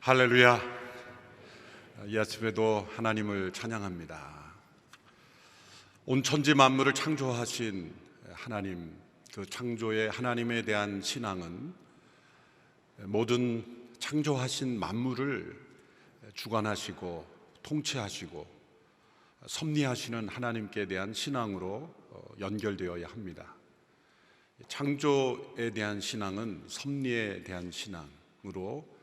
할렐루야. 이 아침에도 하나님을 찬양합니다. 온 천지 만물을 창조하신 하나님, 그 창조의 하나님에 대한 신앙은 모든 창조하신 만물을 주관하시고 통치하시고 섭리하시는 하나님께 대한 신앙으로 연결되어야 합니다. 창조에 대한 신앙은 섭리에 대한 신앙으로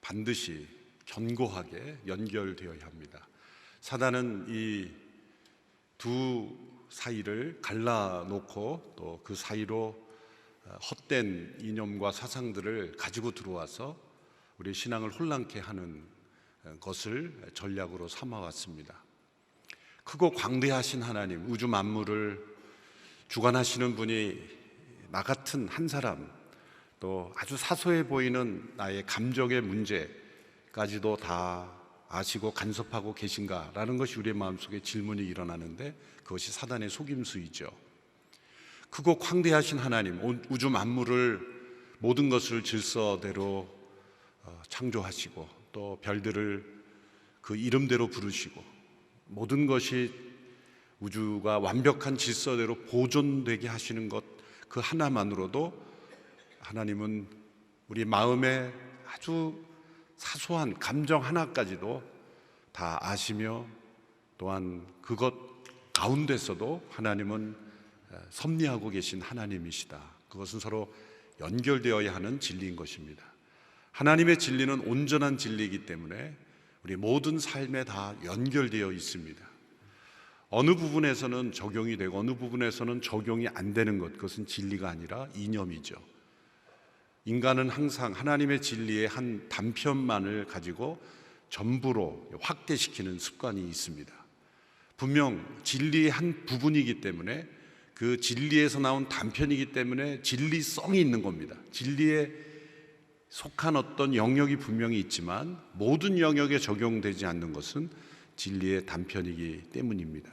반드시 견고하게 연결되어야 합니다. 사단은 이 두 사이를 갈라놓고 또 그 사이로 헛된 이념과 사상들을 가지고 들어와서 우리 신앙을 혼란케 하는 것을 전략으로 삼아왔습니다. 크고 광대하신 하나님, 우주 만물을 주관하시는 분이 나 같은 한 사람, 또 아주 사소해 보이는 나의 감정의 문제까지도 다 아시고 간섭하고 계신가라는 것이 우리의 마음속에 질문이 일어나는데, 그것이 사단의 속임수이죠. 크고 광대하신 하나님, 우주 만물을 모든 것을 질서대로 창조하시고 또 별들을 그 이름대로 부르시고 모든 것이 우주가 완벽한 질서대로 보존되게 하시는 것, 그 하나만으로도 하나님은 우리 마음의 아주 사소한 감정 하나까지도 다 아시며, 또한 그것 가운데서도 하나님은 섭리하고 계신 하나님이시다. 그것은 서로 연결되어야 하는 진리인 것입니다. 하나님의 진리는 온전한 진리이기 때문에 우리 모든 삶에 다 연결되어 있습니다. 어느 부분에서는 적용이 되고 어느 부분에서는 적용이 안 되는 것, 그것은 진리가 아니라 이념이죠. 인간은 항상 하나님의 진리의 한 단편만을 가지고 전부로 확대시키는 습관이 있습니다. 분명 진리의 한 부분이기 때문에, 그 진리에서 나온 단편이기 때문에 진리성이 있는 겁니다. 진리에 속한 어떤 영역이 분명히 있지만 모든 영역에 적용되지 않는 것은 진리의 단편이기 때문입니다.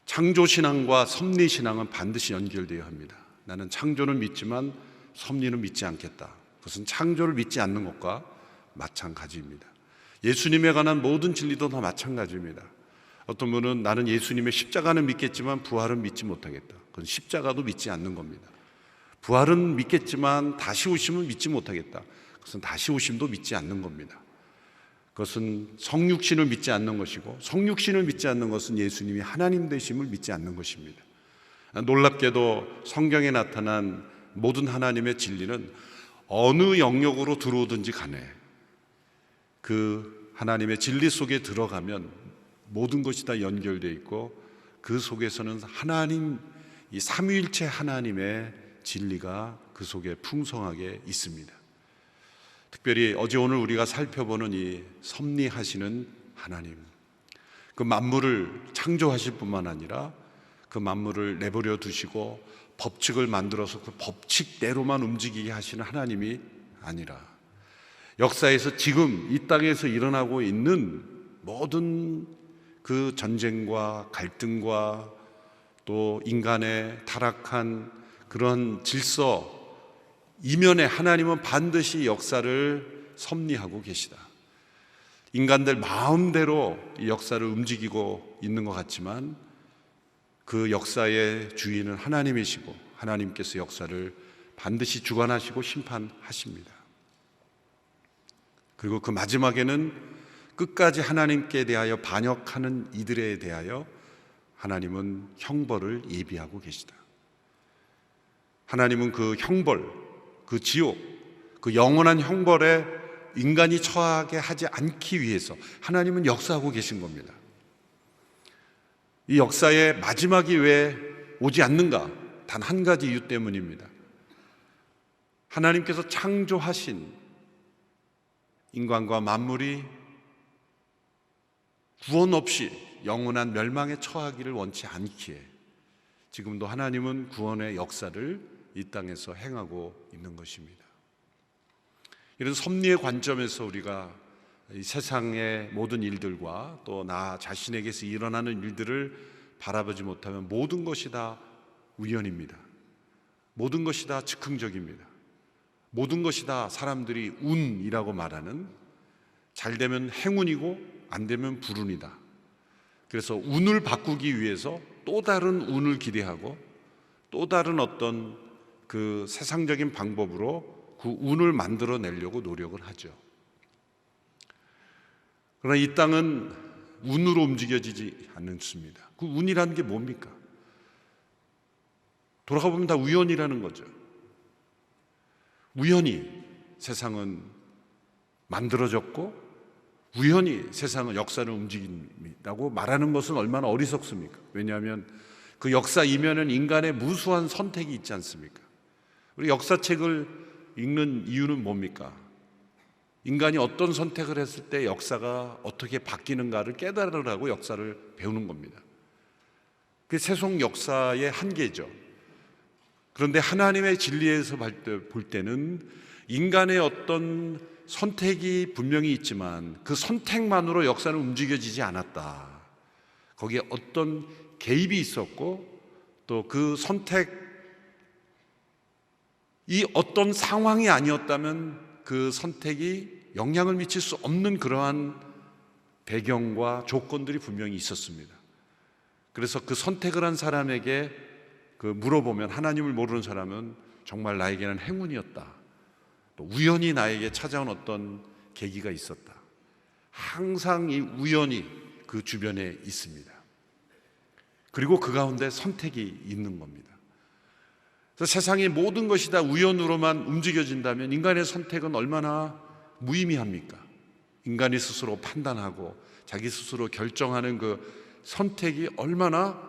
창조신앙과 섭리신앙은 반드시 연결되어야 합니다. 나는 창조는 믿지만 섭리는 믿지 않겠다. 그것은 창조를 믿지 않는 것과 마찬가지입니다. 예수님에 관한 모든 진리도 다 마찬가지입니다. 어떤 분은 나는 예수님의 십자가는 믿겠지만 부활은 믿지 못하겠다. 그건 십자가도 믿지 않는 겁니다. 부활은 믿겠지만 다시 오심은 믿지 못하겠다. 그것은 다시 오심도 믿지 않는 겁니다. 그것은 성육신을 믿지 않는 것이고, 성육신을 믿지 않는 것은 예수님이 하나님 되심을 믿지 않는 것입니다. 놀랍게도 성경에 나타난 모든 하나님의 진리는 어느 영역으로 들어오든지 간에 그 하나님의 진리 속에 들어가면 모든 것이 다 연결되어 있고, 그 속에서는 하나님, 이 삼위일체 하나님의 진리가 그 속에 풍성하게 있습니다. 특별히 어제 오늘 우리가 살펴보는 이 섭리하시는 하나님, 그 만물을 창조하실 뿐만 아니라 그 만물을 내버려 두시고 법칙을 만들어서 그 법칙대로만 움직이게 하시는 하나님이 아니라, 역사에서 지금 이 땅에서 일어나고 있는 모든 그 전쟁과 갈등과 또 인간의 타락한 그런 질서 이면에 하나님은 반드시 역사를 섭리하고 계시다. 인간들 마음대로 이 역사를 움직이고 있는 것 같지만 그 역사의 주인은 하나님이시고, 하나님께서 역사를 반드시 주관하시고 심판하십니다. 그리고 그 마지막에는 끝까지 하나님께 대하여 반역하는 이들에 대하여 하나님은 형벌을 예비하고 계시다. 하나님은 그 형벌, 그 지옥, 그 영원한 형벌에 인간이 처하게 하지 않기 위해서 하나님은 역사하고 계신 겁니다. 이 역사의 마지막이 왜 오지 않는가? 단 한 가지 이유 때문입니다. 하나님께서 창조하신 인간과 만물이 구원 없이 영원한 멸망에 처하기를 원치 않기에 지금도 하나님은 구원의 역사를 이 땅에서 행하고 있는 것입니다. 이런 섭리의 관점에서 우리가 이 세상의 모든 일들과 또 나 자신에게서 일어나는 일들을 바라보지 못하면 모든 것이 다 우연입니다. 모든 것이 다 즉흥적입니다. 모든 것이 다 사람들이 운이라고 말하는, 잘 되면 행운이고 안 되면 불운이다. 그래서 운을 바꾸기 위해서 또 다른 운을 기대하고 또 다른 어떤 그 세상적인 방법으로 그 운을 만들어내려고 노력을 하죠. 그러나 이 땅은 운으로 움직여지지 않습니다. 그 운이라는 게 뭡니까? 돌아가 보면 다 우연이라는 거죠. 우연히 세상은 만들어졌고 우연히 세상은 역사를 움직인다고 말하는 것은 얼마나 어리석습니까? 왜냐하면 그 역사 이면에는 인간의 무수한 선택이 있지 않습니까? 우리 역사책을 읽는 이유는 뭡니까? 인간이 어떤 선택을 했을 때 역사가 어떻게 바뀌는가를 깨달으라고 역사를 배우는 겁니다. 그게 세속 역사의 한계죠. 그런데 하나님의 진리에서 볼 때는 인간의 어떤 선택이 분명히 있지만 그 선택만으로 역사는 움직여지지 않았다. 거기에 어떤 개입이 있었고 또 그 선택이 어떤 상황이 아니었다면 그 선택이 영향을 미칠 수 없는 그러한 배경과 조건들이 분명히 있었습니다. 그래서 그 선택을 한 사람에게 물어보면 하나님을 모르는 사람은 정말 나에게는 행운이었다. 또 우연히 나에게 찾아온 어떤 계기가 있었다. 항상 이 우연이 그 주변에 있습니다. 그리고 그 가운데 선택이 있는 겁니다. 그래서 세상의 모든 것이 다 우연으로만 움직여진다면 인간의 선택은 얼마나 무의미합니까? 인간이 스스로 판단하고 자기 스스로 결정하는 그 선택이 얼마나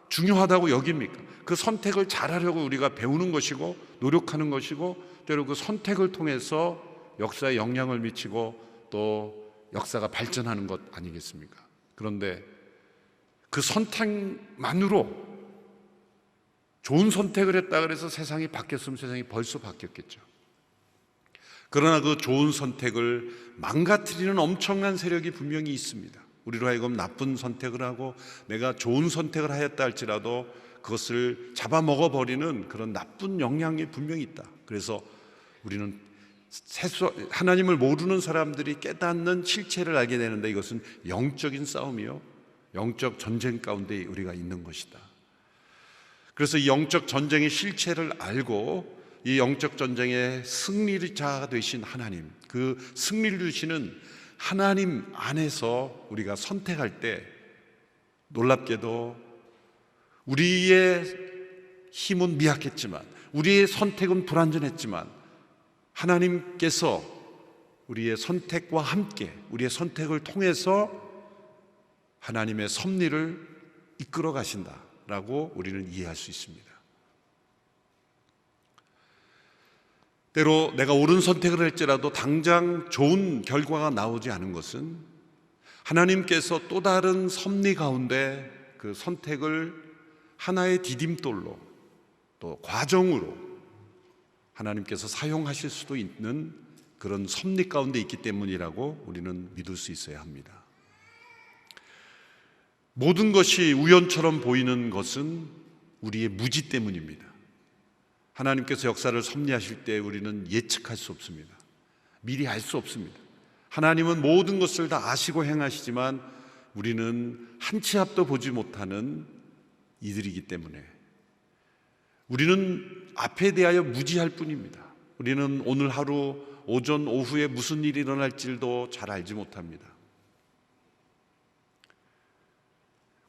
중요하다고 여깁니까? 그 선택을 잘하려고 우리가 배우는 것이고 노력하는 것이고 때로 그 선택을 통해서 역사에 영향을 미치고 또 역사가 발전하는 것 아니겠습니까? 그런데 그 선택만으로 좋은 선택을 했다 그래서 세상이 바뀌었으면 세상이 벌써 바뀌었겠죠. 그러나 그 좋은 선택을 망가뜨리는 엄청난 세력이 분명히 있습니다. 우리로 하여금 나쁜 선택을 하고 내가 좋은 선택을 하였다 할지라도 그것을 잡아먹어버리는 그런 나쁜 영향이 분명히 있다. 그래서 우리는 하나님을 모르는 사람들이 깨닫는 실체를 알게 되는데 이것은 영적인 싸움이요, 영적 전쟁 가운데 우리가 있는 것이다. 그래서 이 영적 전쟁의 실체를 알고 이 영적 전쟁의 승리자 되신 하나님, 그 승리를 주시는 하나님 안에서 우리가 선택할 때 놀랍게도 우리의 힘은 미약했지만 우리의 선택은 불완전했지만 하나님께서 우리의 선택과 함께 우리의 선택을 통해서 하나님의 섭리를 이끌어 가신다라고 우리는 이해할 수 있습니다. 때로 내가 옳은 선택을 할지라도 당장 좋은 결과가 나오지 않은 것은 하나님께서 또 다른 섭리 가운데 그 선택을 하나의 디딤돌로 또 과정으로 하나님께서 사용하실 수도 있는 그런 섭리 가운데 있기 때문이라고 우리는 믿을 수 있어야 합니다. 모든 것이 우연처럼 보이는 것은 우리의 무지 때문입니다. 하나님께서 역사를 섭리하실 때 우리는 예측할 수 없습니다. 미리 알 수 없습니다. 하나님은 모든 것을 다 아시고 행하시지만 우리는 한 치 앞도 보지 못하는 이들이기 때문에 우리는 앞에 대하여 무지할 뿐입니다. 우리는 오늘 하루 오전 오후에 무슨 일이 일어날지도 잘 알지 못합니다.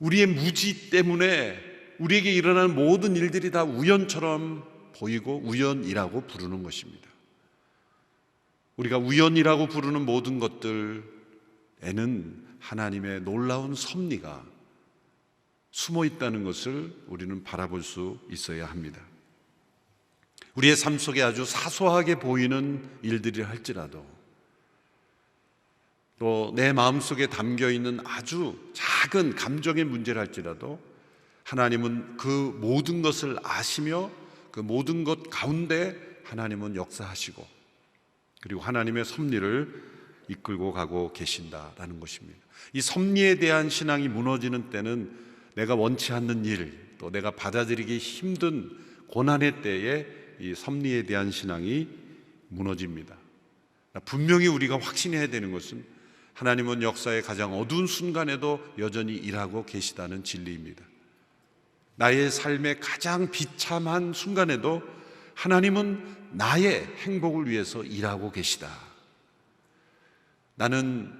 우리의 무지 때문에 우리에게 일어나는 모든 일들이 다 우연처럼 보이고 우연이라고 부르는 것입니다. 우리가 우연이라고 부르는 모든 것들에는 하나님의 놀라운 섭리가 숨어 있다는 것을 우리는 바라볼 수 있어야 합니다. 우리의 삶 속에 아주 사소하게 보이는 일들이 할지라도 또 내 마음속에 담겨있는 아주 작은 감정의 문제를 할지라도 하나님은 그 모든 것을 아시며 그 모든 것 가운데 하나님은 역사하시고 그리고 하나님의 섭리를 이끌고 가고 계신다라는 것입니다. 이 섭리에 대한 신앙이 무너지는 때는 내가 원치 않는 일, 또 내가 받아들이기 힘든 고난의 때에 이 섭리에 대한 신앙이 무너집니다. 분명히 우리가 확신해야 되는 것은 하나님은 역사의 가장 어두운 순간에도 여전히 일하고 계시다는 진리입니다. 나의 삶의 가장 비참한 순간에도 하나님은 나의 행복을 위해서 일하고 계시다. 나는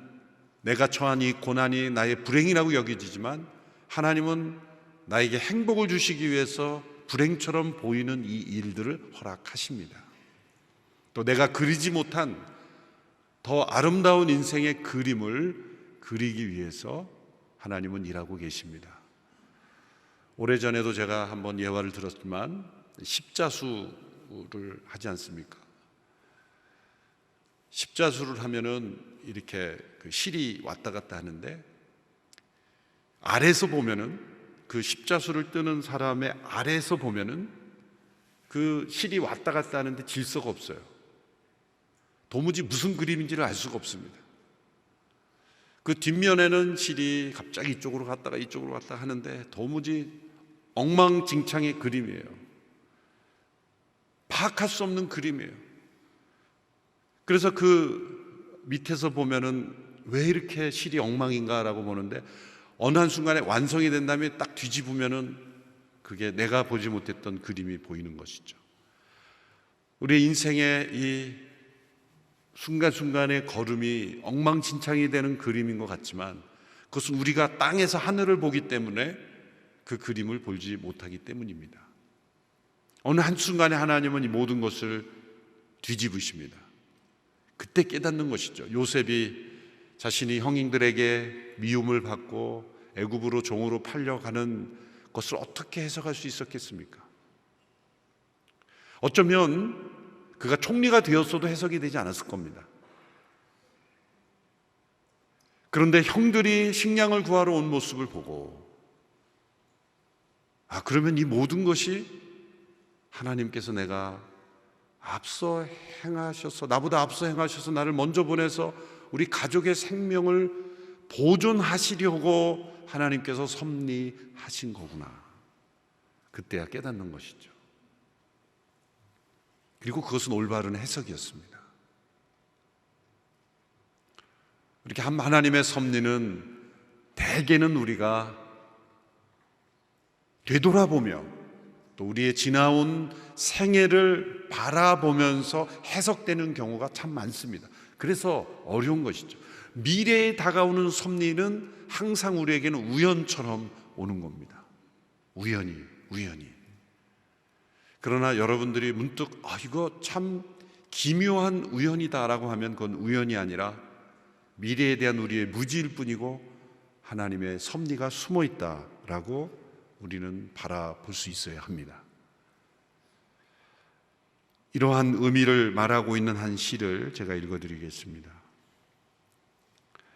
내가 처한 이 고난이 나의 불행이라고 여겨지지만 하나님은 나에게 행복을 주시기 위해서 불행처럼 보이는 이 일들을 허락하십니다. 또 내가 그리지 못한 더 아름다운 인생의 그림을 그리기 위해서 하나님은 일하고 계십니다. 오래전에도 제가 한번 예화를 들었지만 십자수를 하지 않습니까? 십자수를 하면은 이렇게 그 실이 왔다 갔다 하는데 아래에서 보면은 그 십자수를 뜨는 사람의 아래에서 보면은 그 실이 왔다 갔다 하는데 질서가 없어요. 도무지 무슨 그림인지를 알 수가 없습니다. 그 뒷면에는 실이 갑자기 이쪽으로 갔다가 이쪽으로 갔다 하는데 도무지 엉망진창의 그림이에요. 파악할 수 없는 그림이에요. 그래서 그 밑에서 보면은 왜 이렇게 실이 엉망인가라고 보는데 어느 한순간에 완성이 된 다음에 딱 뒤집으면은 그게 내가 보지 못했던 그림이 보이는 것이죠. 우리 인생의 이 순간순간의 걸음이 엉망진창이 되는 그림인 것 같지만 그것은 우리가 땅에서 하늘을 보기 때문에 그 그림을 보지 못하기 때문입니다. 어느 한순간에 하나님은 이 모든 것을 뒤집으십니다. 그때 깨닫는 것이죠. 요셉이 자신이 형님들에게 미움을 받고 애굽으로 종으로 팔려가는 것을 어떻게 해석할 수 있었겠습니까? 어쩌면 그가 총리가 되었어도 해석이 되지 않았을 겁니다. 그런데 형들이 식량을 구하러 온 모습을 보고 그러면 이 모든 것이 하나님께서 내가 앞서 행하셔서 나보다 앞서 행하셔서 나를 먼저 보내서 우리 가족의 생명을 보존하시려고 하나님께서 섭리하신 거구나. 그때야 깨닫는 것이죠. 그리고 그것은 올바른 해석이었습니다. 이렇게 하나님의 섭리는 대개는 우리가 되돌아보며 또 우리의 지나온 생애를 바라보면서 해석되는 경우가 참 많습니다. 그래서 어려운 것이죠. 미래에 다가오는 섭리는 항상 우리에게는 우연처럼 오는 겁니다. 우연히. 그러나 여러분들이 문득 이거 참 기묘한 우연이다라고 하면 그건 우연이 아니라 미래에 대한 우리의 무지일 뿐이고 하나님의 섭리가 숨어 있다라고 우리는 바라볼 수 있어야 합니다. 이러한 의미를 말하고 있는 한 시를 제가 읽어드리겠습니다.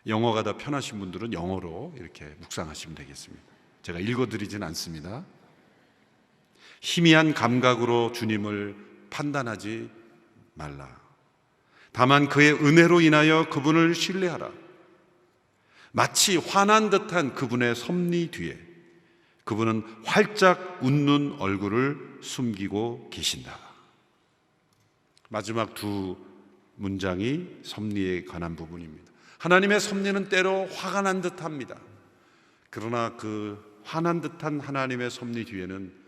영어가 더 편하신 분들은 영어로 이렇게 묵상하시면 되겠습니다. 제가 읽어드리진 않습니다. 희미한 감각으로 주님을 판단하지 말라. 다만 그의 은혜로 인하여 그분을 신뢰하라. 마치 화난 듯한 그분의 섭리 뒤에 그분은 활짝 웃는 얼굴을 숨기고 계신다. 마지막 두 문장이 섭리에 관한 부분입니다. 하나님의 섭리는 때로 화가 난 듯합니다. 그러나 그 화난 듯한 하나님의 섭리 뒤에는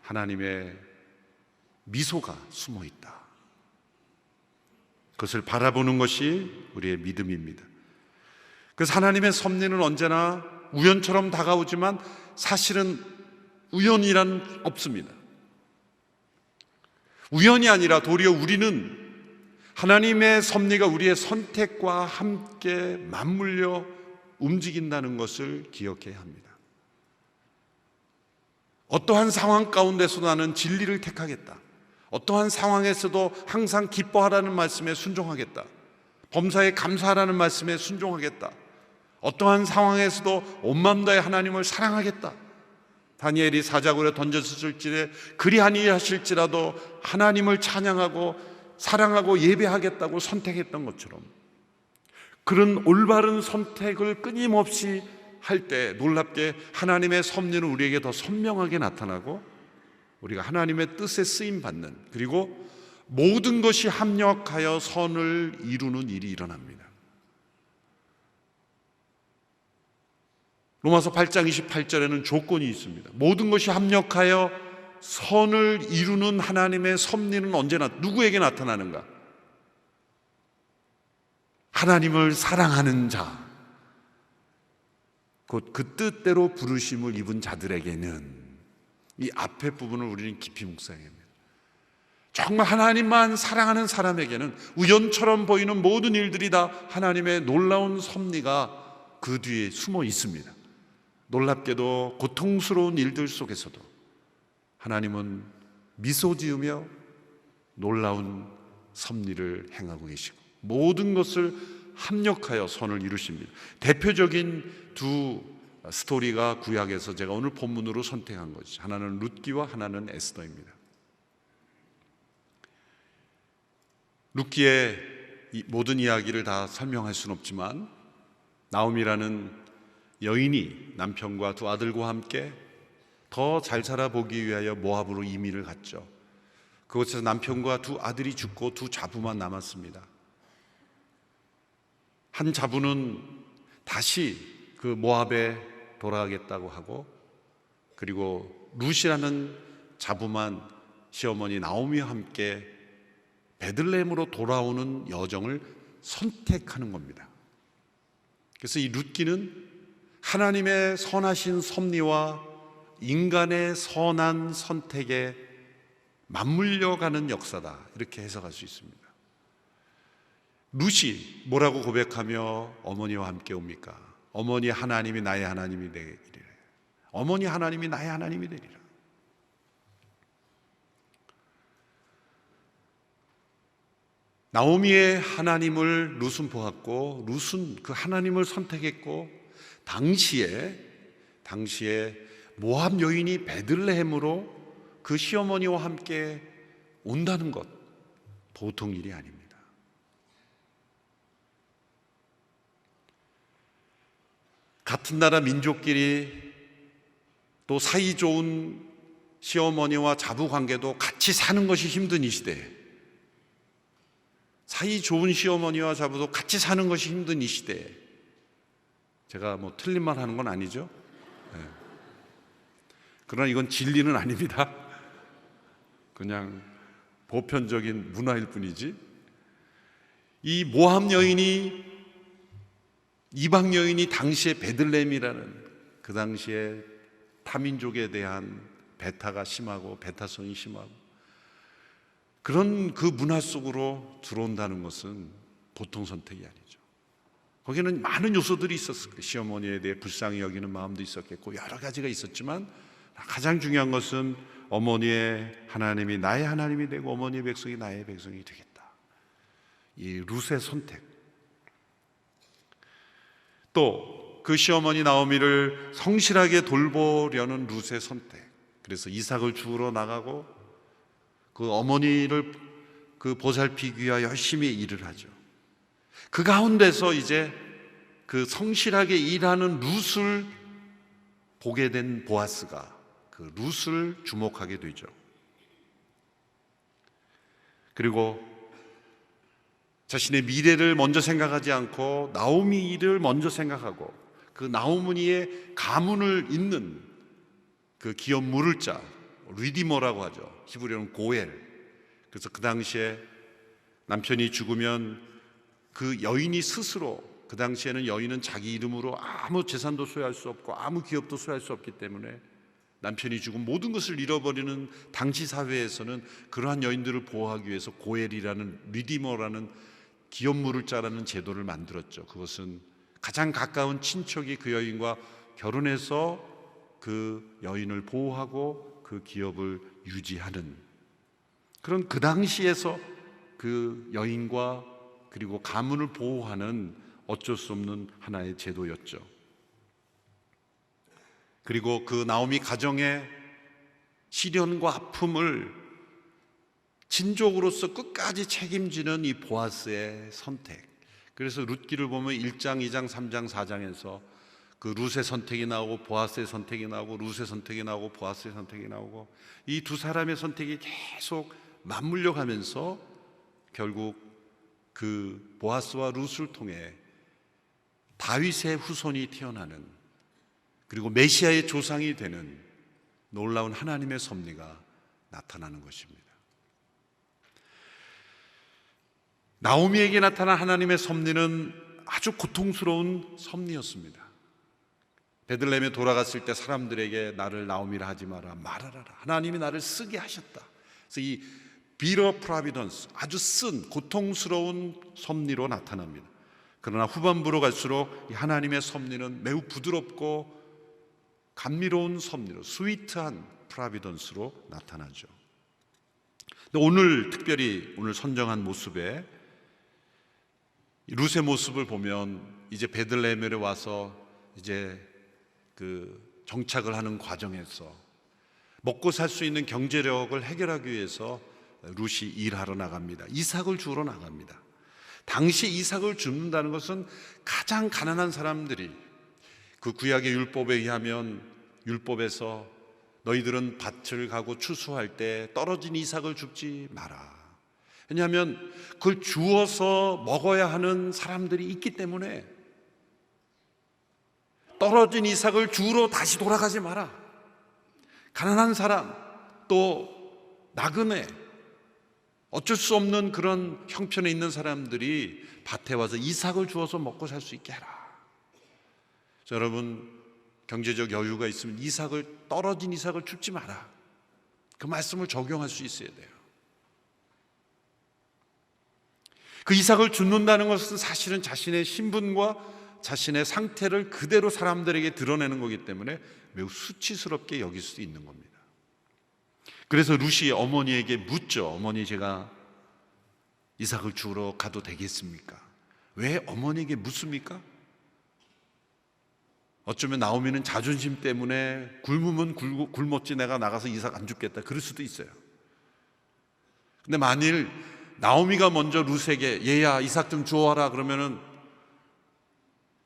하나님의 미소가 숨어 있다. 그것을 바라보는 것이 우리의 믿음입니다. 그래서 하나님의 섭리는 언제나 우연처럼 다가오지만 사실은 우연이란 없습니다. 우연이 아니라 도리어 우리는 하나님의 섭리가 우리의 선택과 함께 맞물려 움직인다는 것을 기억해야 합니다. 어떠한 상황 가운데서 나는 진리를 택하겠다. 어떠한 상황에서도 항상 기뻐하라는 말씀에 순종하겠다. 범사에 감사하라는 말씀에 순종하겠다. 어떠한 상황에서도 온 마음 다해 하나님을 사랑하겠다. 다니엘이 사자굴에 던졌을 때 그리 아니하실지라도 하나님을 찬양하고 사랑하고 예배하겠다고 선택했던 것처럼 그런 올바른 선택을 끊임없이 할 때 놀랍게 하나님의 섭리는 우리에게 더 선명하게 나타나고 우리가 하나님의 뜻에 쓰임 받는, 그리고 모든 것이 합력하여 선을 이루는 일이 일어납니다. 로마서 8장 28절에는 조건이 있습니다. 모든 것이 합력하여 선을 이루는 하나님의 섭리는 언제나 누구에게 나타나는가? 하나님을 사랑하는 자, 곧 그 뜻대로 부르심을 입은 자들에게는, 이 앞에 부분을 우리는 깊이 묵상해야 합니다. 정말 하나님만 사랑하는 사람에게는 우연처럼 보이는 모든 일들이 다 하나님의 놀라운 섭리가 그 뒤에 숨어 있습니다. 놀랍게도 고통스러운 일들 속에서도 하나님은 미소 지으며 놀라운 섭리를 행하고 계시고 모든 것을 합력하여 선을 이루십니다. 대표적인 두 스토리가 구약에서 제가 오늘 본문으로 선택한 것이죠. 하나는 룻기와 하나는 에스더입니다. 룻기의 모든 이야기를 다 설명할 수는 없지만, 나오미라는 여인이 남편과 두 아들과 함께 더 잘 살아보기 위하여 모압으로 이민을 갔죠. 그곳에서 남편과 두 아들이 죽고 두 자부만 남았습니다. 한 자부는 다시 그 모압에 돌아가겠다고 하고, 그리고 룻이라는 자부만 시어머니 나오미와 함께 베들레헴으로 돌아오는 여정을 선택하는 겁니다. 그래서 이 룻기는 하나님의 선하신 섭리와 인간의 선한 선택에 맞물려가는 역사다, 이렇게 해석할 수 있습니다. 룻이 뭐라고 고백하며 어머니와 함께 옵니까? 어머니 하나님이 나의 하나님이 되리라. 어머니 하나님이 나의 하나님이 되리라. 나오미의 하나님을 룻은 보았고, 룻은 그 하나님을 선택했고, 당시에 모압 여인이 베들레헴으로 그 시어머니와 함께 온다는 것, 보통 일이 아닙니다. 같은 나라 민족끼리 또 사이 좋은 시어머니와 자부 관계도 같이 사는 것이 힘든 이 시대에, 사이 좋은 시어머니와 자부도 같이 사는 것이 힘든 이 시대에, 제가 뭐 틀린 말 하는 건 아니죠? 네. 그러나 이건 진리는 아닙니다. 그냥 보편적인 문화일 뿐이지. 이 모압 여인이, 이방 여인이 당시에 베들레헴이라는 그 당시에 타민족에 대한 배타가 심하고 배타성이 심하고 그런 그 문화 속으로 들어온다는 것은 보통 선택이 아니죠. 거기는 많은 요소들이 있었을 거예요. 시어머니에 대해 불쌍히 여기는 마음도 있었겠고 여러 가지가 있었지만, 가장 중요한 것은 어머니의 하나님이 나의 하나님이 되고 어머니의 백성이 나의 백성이 되겠다, 이 룻의 선택. 또 그 시어머니 나오미를 성실하게 돌보려는 룻의 선택. 그래서 이삭을 주우러 나가고 그 어머니를 그 보살피기 위하여 열심히 일을 하죠. 그 가운데서 이제 그 성실하게 일하는 룻을 보게 된 보아스가 그 룻을 주목하게 되죠. 그리고 자신의 미래를 먼저 생각하지 않고 나오미를 먼저 생각하고, 그 나오미의 가문을 잇는 그 기업 물을 자, 리디머라고 하죠. 히브리어는 고엘. 그래서 그 당시에 남편이 죽으면 그 여인이 스스로, 그 당시에는 여인은 자기 이름으로 아무 재산도 소유할 수 없고 아무 기업도 소유할 수 없기 때문에 남편이 죽은 모든 것을 잃어버리는 당시 사회에서는 그러한 여인들을 보호하기 위해서 고엘이라는, 리디머라는 기업 물을 자라는 제도를 만들었죠. 그것은 가장 가까운 친척이 그 여인과 결혼해서 그 여인을 보호하고 그 기업을 유지하는 그런, 그 당시에서 그 여인과 그리고 가문을 보호하는 어쩔 수 없는 하나의 제도였죠. 그리고 그 나오미 가정의 시련과 아픔을 친족으로서 끝까지 책임지는 이 보아스의 선택. 그래서 룻기를 보면 1장, 2장, 3장, 4장에서 그 룻의 선택이 나오고 보아스의 선택이 나오고 룻의 선택이 나오고 보아스의 선택이 나오고, 이 두 사람의 선택이 계속 맞물려 가면서 결국 그 보아스와 룻을 통해 다윗의 후손이 태어나는, 그리고 메시아의 조상이 되는 놀라운 하나님의 섭리가 나타나는 것입니다. 나오미에게 나타난 하나님의 섭리는 아주 고통스러운 섭리였습니다. 베들레헴에 돌아갔을 때 사람들에게 나를 나오미라 하지 마라, 말하라, 하나님이 나를 쓰게 하셨다. 그래서 이 비러 프라비던스, 아주 쓴 고통스러운 섭리로 나타납니다. 그러나 후반부로 갈수록 이 하나님의 섭리는 매우 부드럽고 감미로운 섭리로, 스위트한 프라비던스로 나타나죠. 근데 오늘 특별히 오늘 선정한 모습에 룻의 모습을 보면 이제 베들레헴에 와서 이제 그 정착을 하는 과정에서 먹고 살 수 있는 경제력을 해결하기 위해서 룻이 일하러 나갑니다. 이삭을 주우러 나갑니다. 당시 이삭을 줍는다는 것은 가장 가난한 사람들이, 그 구약의 율법에 의하면 율법에서 너희들은 밭을 가고 추수할 때 떨어진 이삭을 줍지 마라. 왜냐하면 그걸 주워서 먹어야 하는 사람들이 있기 때문에 떨어진 이삭을 주우러 다시 돌아가지 마라. 가난한 사람, 또 나그네, 어쩔 수 없는 그런 형편에 있는 사람들이 밭에 와서 이삭을 주워서 먹고 살 수 있게 해라. 여러분, 경제적 여유가 있으면 떨어진 이삭을 줍지 마라. 그 말씀을 적용할 수 있어야 돼요. 그 이삭을 줍는다는 것은 사실은 자신의 신분과 자신의 상태를 그대로 사람들에게 드러내는 거기 때문에 매우 수치스럽게 여길 수도 있는 겁니다. 그래서 룻이 어머니에게 묻죠. 어머니, 제가 이삭을 주우러 가도 되겠습니까? 왜 어머니에게 묻습니까? 어쩌면 나오미는 자존심 때문에 굶으면 굶었지 내가 나가서 이삭 안 줍겠다, 그럴 수도 있어요. 근데 만일 나오미가 먼저 룻에게 얘야 이삭 좀 주워와라 그러면은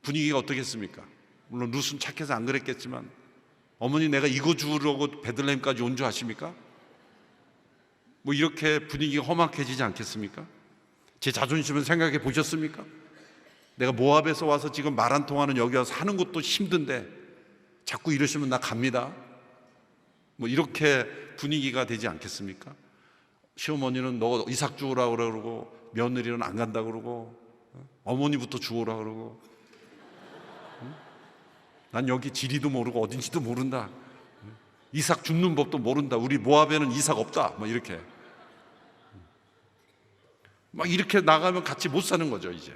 분위기가 어떻겠습니까? 물론 룻은 착해서 안 그랬겠지만, 어머니 내가 이거 주우려고 베들레헴까지 온 줄 아십니까? 뭐 이렇게 분위기가 험악해지지 않겠습니까? 제 자존심을 생각해 보셨습니까? 내가 모압에서 와서 지금 말 한 통하는 여기 와서 하는 것도 힘든데 자꾸 이러시면 나 갑니다. 뭐 이렇게 분위기가 되지 않겠습니까? 시어머니는 너 이삭 주우라 그러고, 며느리는 안 간다 그러고, 어머니부터 주우라 그러고, 난 여기 지리도 모르고 어딘지도 모른다, 이삭 줍는 법도 모른다, 우리 모압에는 이삭 없다, 뭐 이렇게 막 이렇게 나가면 같이 못 사는 거죠 이제.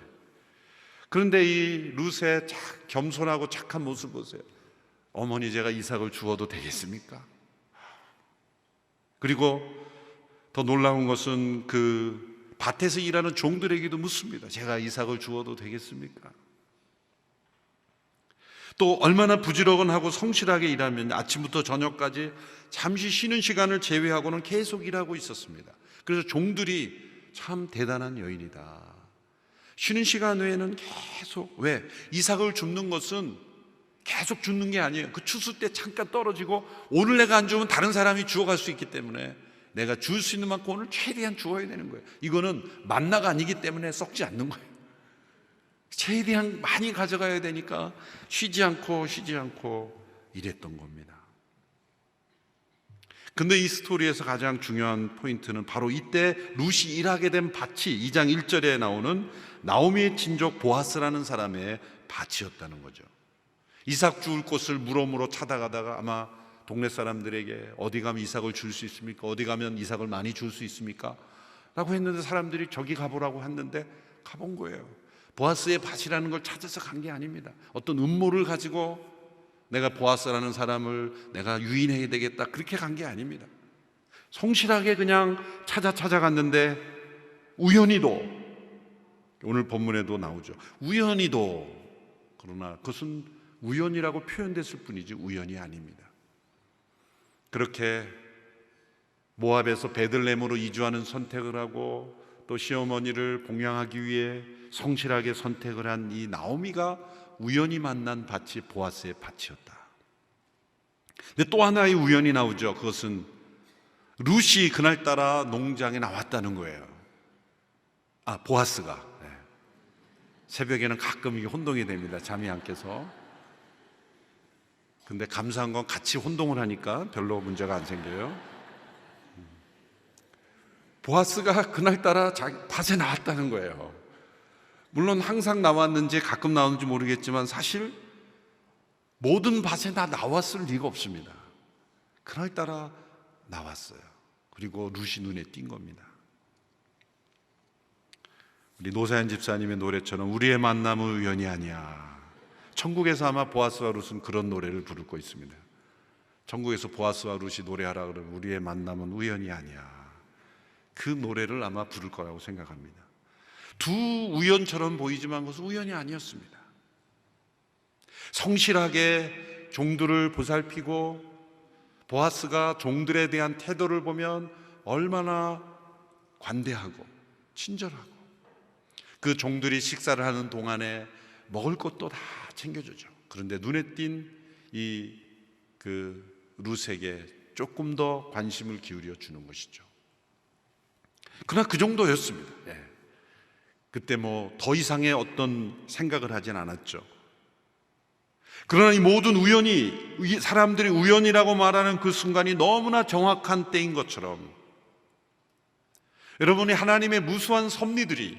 그런데 이 룻의 겸손하고 착한 모습 보세요. 어머니, 제가 이삭을 주워도 되겠습니까? 그리고 더 놀라운 것은 그 밭에서 일하는 종들에게도 묻습니다. 제가 이삭을 주워도 되겠습니까? 또 얼마나 부지런하고 성실하게 일하면 아침부터 저녁까지 잠시 쉬는 시간을 제외하고는 계속 일하고 있었습니다. 그래서 종들이 참 대단한 여인이다, 쉬는 시간 외에는 계속, 왜? 이삭을 줍는 것은 계속 줍는 게 아니에요. 그 추수 때 잠깐 떨어지고 오늘 내가 안 주면 다른 사람이 주워갈 수 있기 때문에 내가 줄 수 있는 만큼 오늘 최대한 주어야 되는 거예요. 이거는 만나가 아니기 때문에 썩지 않는 거예요. 최대한 많이 가져가야 되니까 쉬지 않고 일했던 겁니다. 근데 이 스토리에서 가장 중요한 포인트는 바로 이때 룻이 일하게 된 밭이 2장 1절에 나오는 나오미의 친족 보아스라는 사람의 밭이었다는 거죠. 이삭 주울 곳을 물어물어 찾아가다가 아마 동네 사람들에게 어디 가면 이삭을 줄 수 있습니까? 어디 가면 이삭을 많이 줄 수 있습니까? 라고 했는데 사람들이 저기 가보라고 했는데 가본 거예요. 보아스의 밭이라는 걸 찾아서 간 게 아닙니다. 어떤 음모를 가지고 내가 보아스라는 사람을 내가 유인해야 되겠다, 그렇게 간 게 아닙니다. 성실하게 그냥 찾아갔는데 우연히도, 오늘 본문에도 나오죠, 우연히도, 그러나 그것은 우연이라고 표현됐을 뿐이지 우연이 아닙니다. 그렇게 모압에서 베들레헴으로 이주하는 선택을 하고 또 시어머니를 봉양하기 위해 성실하게 선택을 한 이 나오미가 우연히 만난 밭이 보아스의 밭이었다. 근데 또 하나의 우연이 나오죠. 그것은 룻이 그날따라 농장에 나왔다는 거예요. 보아스가. 네. 새벽에는 가끔 이게 혼동이 됩니다. 잠이 안 깨서. 근데 감사한 건 같이 혼동을 하니까 별로 문제가 안 생겨요. 보아스가 그날따라 자기 밭에 나왔다는 거예요. 물론 항상 나왔는지 가끔 나오는지 모르겠지만 사실 모든 밭에 다 나왔을 리가 없습니다. 그날따라 나왔어요. 그리고 룻이 눈에 띈 겁니다. 우리 노사연 집사님의 노래처럼 우리의 만남은 우연이 아니야. 천국에서 아마 보아스와 룻은 그런 노래를 부르고 있습니다. 천국에서 보아스와 룻이 노래하라 그러면 우리의 만남은 우연이 아니야. 그 노래를 아마 부를 거라고 생각합니다. 두 우연처럼 보이지만 그것은 우연이 아니었습니다. 성실하게 종들을 보살피고 보아스가 종들에 대한 태도를 보면 얼마나 관대하고 친절하고 그 종들이 식사를 하는 동안에 먹을 것도 다 챙겨주죠. 그런데 눈에 띈 이 룻에게 조금 더 관심을 기울여 주는 것이죠. 그러나 그 정도였습니다. 그때 더 이상의 어떤 생각을 하진 않았죠. 그러나 이 모든 우연이, 사람들이 우연이라고 말하는 그 순간이 너무나 정확한 때인 것처럼 여러분이 하나님의 무수한 섭리들이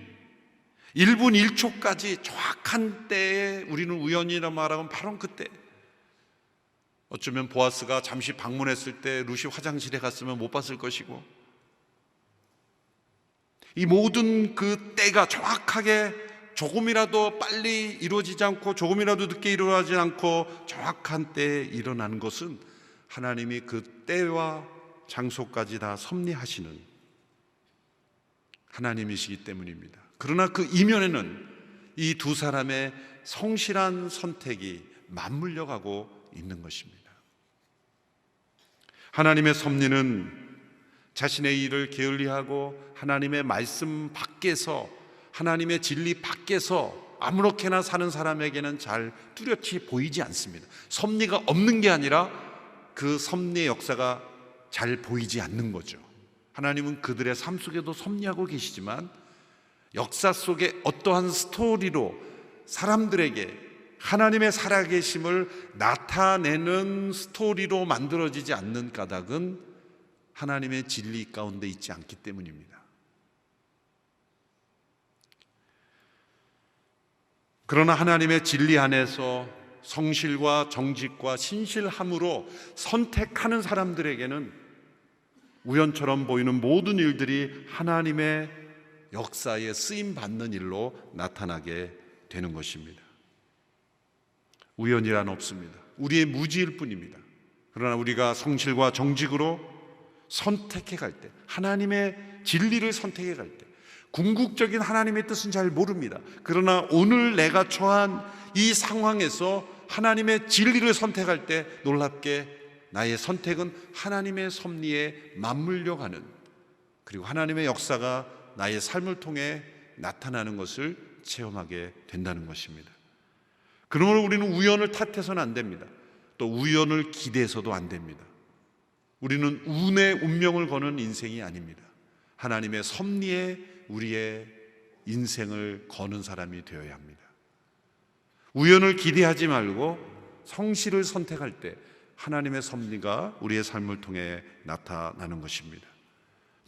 1분 1초까지 정확한 때에 우리는 우연이라 말하면 바로 그때, 어쩌면 보아스가 잠시 방문했을 때 룻이 화장실에 갔으면 못 봤을 것이고, 이 모든 그 때가 정확하게 조금이라도 빨리 이루어지지 않고 조금이라도 늦게 일어나지 않고 정확한 때에 일어나는 것은 하나님이 그 때와 장소까지 다 섭리하시는 하나님이시기 때문입니다. 그러나 그 이면에는 이 두 사람의 성실한 선택이 맞물려 가고 있는 것입니다. 하나님의 섭리는 자신의 일을 게을리하고 하나님의 말씀 밖에서, 하나님의 진리 밖에서 아무렇게나 사는 사람에게는 잘 뚜렷이 보이지 않습니다. 섭리가 없는 게 아니라 그 섭리의 역사가 잘 보이지 않는 거죠. 하나님은 그들의 삶 속에도 섭리하고 계시지만 역사 속에 어떠한 스토리로 사람들에게 하나님의 살아계심을 나타내는 스토리로 만들어지지 않는 까닭은 하나님의 진리 가운데 있지 않기 때문입니다. 그러나 하나님의 진리 안에서 성실과 정직과 신실함으로 선택하는 사람들에게는 우연처럼 보이는 모든 일들이 하나님의 역사에 쓰임받는 일로 나타나게 되는 것입니다. 우연이란 없습니다. 우리의 무지일 뿐입니다. 그러나 우리가 성실과 정직으로 선택해 갈 때, 하나님의 진리를 선택해 갈 때, 궁극적인 하나님의 뜻은 잘 모릅니다. 그러나 오늘 내가 처한 이 상황에서 하나님의 진리를 선택할 때 놀랍게 나의 선택은 하나님의 섭리에 맞물려 가는, 그리고 하나님의 역사가 나의 삶을 통해 나타나는 것을 체험하게 된다는 것입니다. 그러므로 우리는 우연을 탓해서는 안 됩니다. 또 우연을 기대해서도 안 됩니다. 우리는 운의 운명을 거는 인생이 아닙니다. 하나님의 섭리에 우리의 인생을 거는 사람이 되어야 합니다. 우연을 기대하지 말고 성실을 선택할 때 하나님의 섭리가 우리의 삶을 통해 나타나는 것입니다.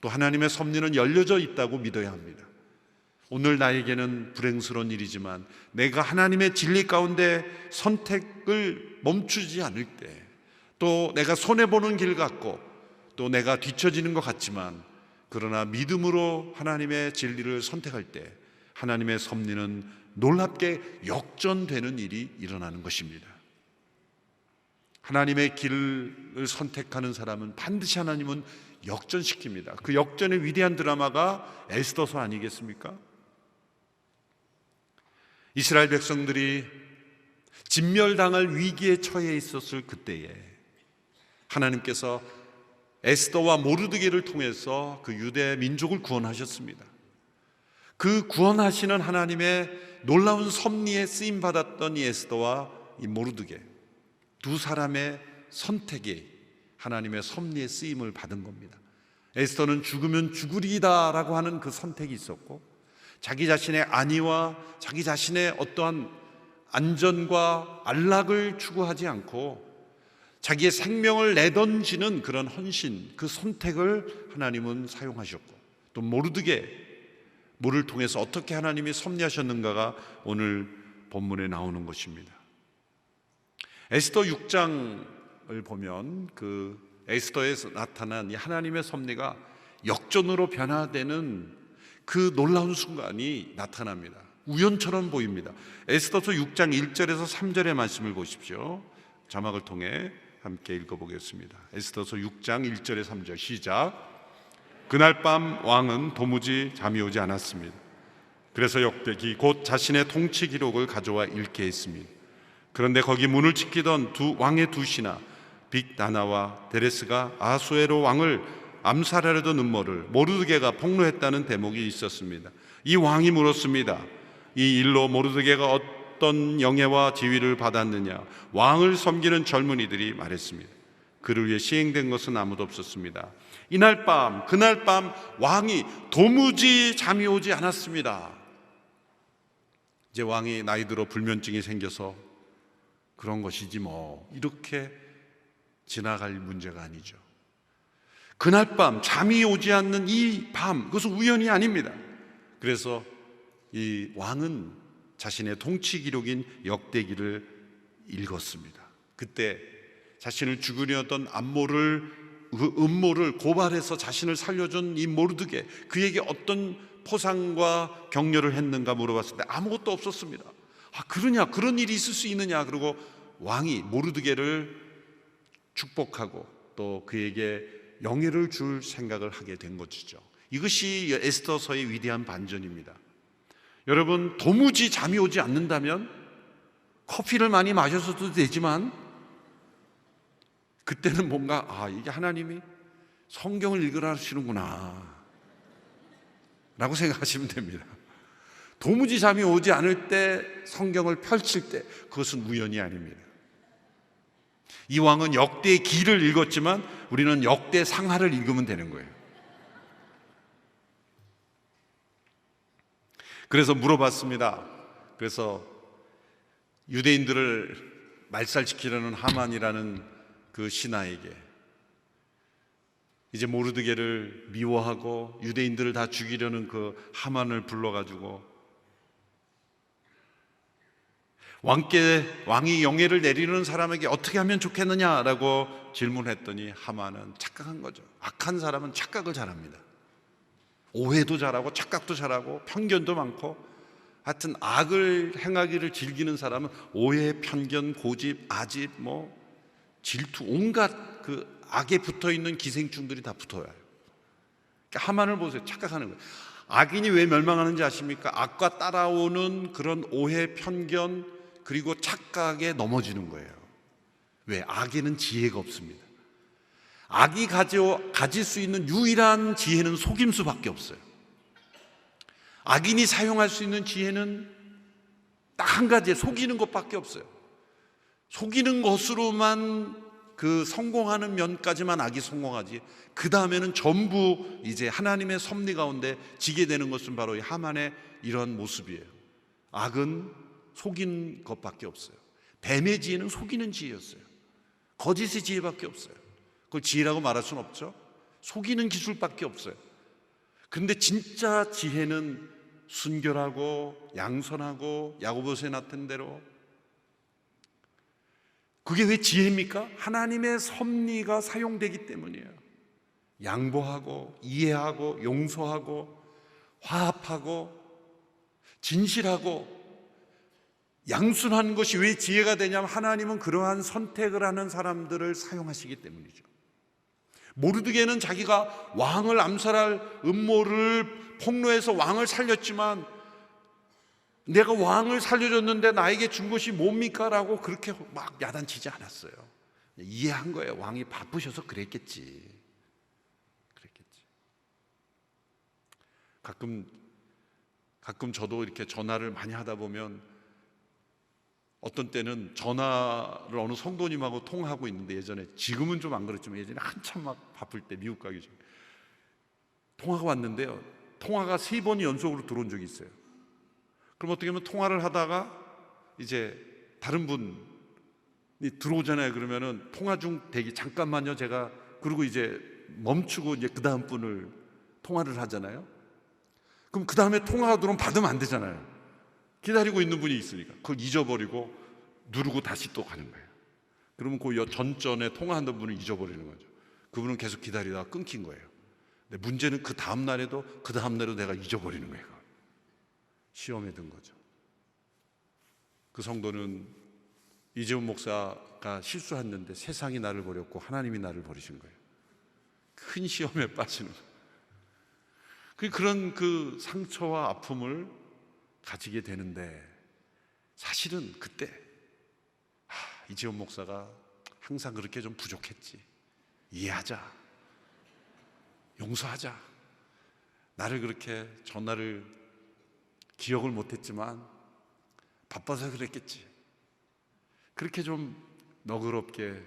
또 하나님의 섭리는 열려져 있다고 믿어야 합니다. 오늘 나에게는 불행스러운 일이지만 내가 하나님의 진리 가운데 선택을 멈추지 않을 때, 또 내가 손해보는 길 같고 또 내가 뒤처지는 것 같지만 그러나 믿음으로 하나님의 진리를 선택할 때 하나님의 섭리는 놀랍게 역전되는 일이 일어나는 것입니다. 하나님의 길을 선택하는 사람은 반드시 하나님은 역전시킵니다. 그 역전의 위대한 드라마가 에스더서 아니겠습니까? 이스라엘 백성들이 진멸당할 위기에 처해 있었을 그때에 하나님께서 에스더와 모르드게를 통해서 그 유대 민족을 구원하셨습니다. 그 구원하시는 하나님의 놀라운 섭리에 쓰임받았던 이 에스더와 이 모르드게 두 사람의 선택이 하나님의 섭리에 쓰임을 받은 겁니다. 에스더는 죽으면 죽으리다라고 하는 그 선택이 있었고, 자기 자신의 안위와 자기 자신의 어떠한 안전과 안락을 추구하지 않고 자기의 생명을 내던지는 그런 헌신, 그 선택을 하나님은 사용하셨고, 또 모르드게를 통해서 어떻게 하나님이 섭리하셨는가가 오늘 본문에 나오는 것입니다. 에스더 6장을 보면 그 에스더에서 나타난 이 하나님의 섭리가 역전으로 변화되는 그 놀라운 순간이 나타납니다. 우연처럼 보입니다. 에스더서 6장 1절에서 3절의 말씀을 보십시오. 자막을 통해 함께 읽어보겠습니다. 에스더서 6장 1절에 3절 시작. 그날 밤 왕은 도무지 잠이 오지 않았습니다. 그래서 역대기 곧 자신의 통치 기록을 가져와 읽게 했습니다. 그런데 거기 문을 지키던 왕의 두 신하 빅다나와 데레스가 아수에로 왕을 암살하려던 음모를 모르드게가 폭로했다는 대목이 있었습니다. 이 왕이 물었습니다. 이 일로 모르드게가 어떤 영예와 지위를 받았느냐? 왕을 섬기는 젊은이들이 말했습니다. 그를 위해 시행된 것은 아무도 없었습니다. 그날 밤 왕이 도무지 잠이 오지 않았습니다. 이제 왕이 나이 들어 불면증이 생겨서 그런 것이지 뭐, 이렇게 지나갈 문제가 아니죠. 그날 밤 잠이 오지 않는 이 밤, 그것은 우연이 아닙니다. 그래서 이 왕은 자신의 통치 기록인 역대기를 읽었습니다. 그때 자신을 죽으려던 음모를 고발해서 자신을 살려준 이 모르드게, 그에게 어떤 포상과 격려를 했는가 물어봤을 때 아무것도 없었습니다. 그러냐, 그런 일이 있을 수 있느냐. 그리고 왕이 모르드게를 축복하고 또 그에게 영예를 줄 생각을 하게 된 것이죠. 이것이 에스더서의 위대한 반전입니다. 여러분, 도무지 잠이 오지 않는다면 커피를 많이 마셔서도 되지만 그때는 뭔가 이게 하나님이 성경을 읽으라 하시는구나 라고 생각하시면 됩니다. 도무지 잠이 오지 않을 때 성경을 펼칠 때 그것은 우연이 아닙니다. 이 왕은 역대의 기를 읽었지만 우리는 역대 상하를 읽으면 되는 거예요. 그래서 물어봤습니다. 그래서 유대인들을 말살시키려는 하만이라는 그 신하에게 이제 모르드게를 미워하고 유대인들을 다 죽이려는 그 하만을 불러가지고 왕이 영예를 내리는 사람에게 어떻게 하면 좋겠느냐라고 질문했더니 하만은 착각한 거죠. 악한 사람은 착각을 잘합니다. 오해도 잘하고 착각도 잘하고 편견도 많고, 하여튼 악을 행하기를 즐기는 사람은 오해, 편견, 고집, 아집, 질투, 온갖 그 악에 붙어있는 기생충들이 다 붙어요. 그러니까 하만을 보세요. 착각하는 거예요. 악인이 왜 멸망하는지 아십니까? 악과 따라오는 그런 오해, 편견, 그리고 착각에 넘어지는 거예요. 왜? 악에는 지혜가 없습니다. 악이 가질 수 있는 유일한 지혜는 속임수밖에 없어요. 악인이 사용할 수 있는 지혜는 딱 한 가지, 속이는 것밖에 없어요. 속이는 것으로만 그 성공하는 면까지만 악이 성공하지, 그 다음에는 전부 이제 하나님의 섭리 가운데 지게 되는 것은 바로 이 하만의 이런 모습이에요. 악은 속인 것밖에 없어요. 뱀의 지혜는 속이는 지혜였어요. 거짓의 지혜밖에 없어요. 그걸 지혜라고 말할 수는 없죠. 속이는 기술밖에 없어요. 그런데 진짜 지혜는 순결하고 양선하고 야고보서에 나타난 대로, 그게 왜 지혜입니까? 하나님의 섭리가 사용되기 때문이에요. 양보하고 이해하고 용서하고 화합하고 진실하고 양순한 것이 왜 지혜가 되냐면 하나님은 그러한 선택을 하는 사람들을 사용하시기 때문이죠. 모르드게는 자기가 왕을 암살할 음모를 폭로해서 왕을 살렸지만, 내가 왕을 살려줬는데 나에게 준 것이 뭡니까? 라고 그렇게 막 야단치지 않았어요. 이해한 거예요. 왕이 바쁘셔서 그랬겠지. 가끔 저도 이렇게 전화를 많이 하다 보면 어떤 때는 전화를 어느 성도님하고 통화하고 있는데, 예전에, 지금은 좀 안 그렇지만 예전에 한참 막 바쁠 때, 미국 가기 전에 통화가 왔는데요, 통화가 3번이 연속으로 들어온 적이 있어요. 그럼 어떻게 하면 통화를 하다가 이제 다른 분이 들어오잖아요. 그러면은 통화 중 대기 잠깐만요 제가, 그리고 이제 멈추고 이제 그 다음 분을 통화를 하잖아요. 그럼 그 다음에 통화가 들어오면 받으면 안 되잖아요. 기다리고 있는 분이 있으니까 그걸 잊어버리고 누르고 다시 또 가는 거예요. 그러면 그 전전에 통화하던 분을 잊어버리는 거죠. 그분은 계속 기다리다가 끊긴 거예요. 근데 문제는 그 다음 날에도 내가 잊어버리는 거예요. 시험에 든 거죠. 그 성도는 이재훈 목사가 실수했는데 세상이 나를 버렸고 하나님이 나를 버리신 거예요. 큰 시험에 빠지는 거예요. 그런 그 상처와 아픔을 가지게 되는데, 사실은 그때 이재훈 목사가 항상 그렇게 좀 부족했지, 이해하자, 용서하자, 나를 그렇게 전화를 기억을 못했지만 바빠서 그랬겠지, 그렇게 좀 너그럽게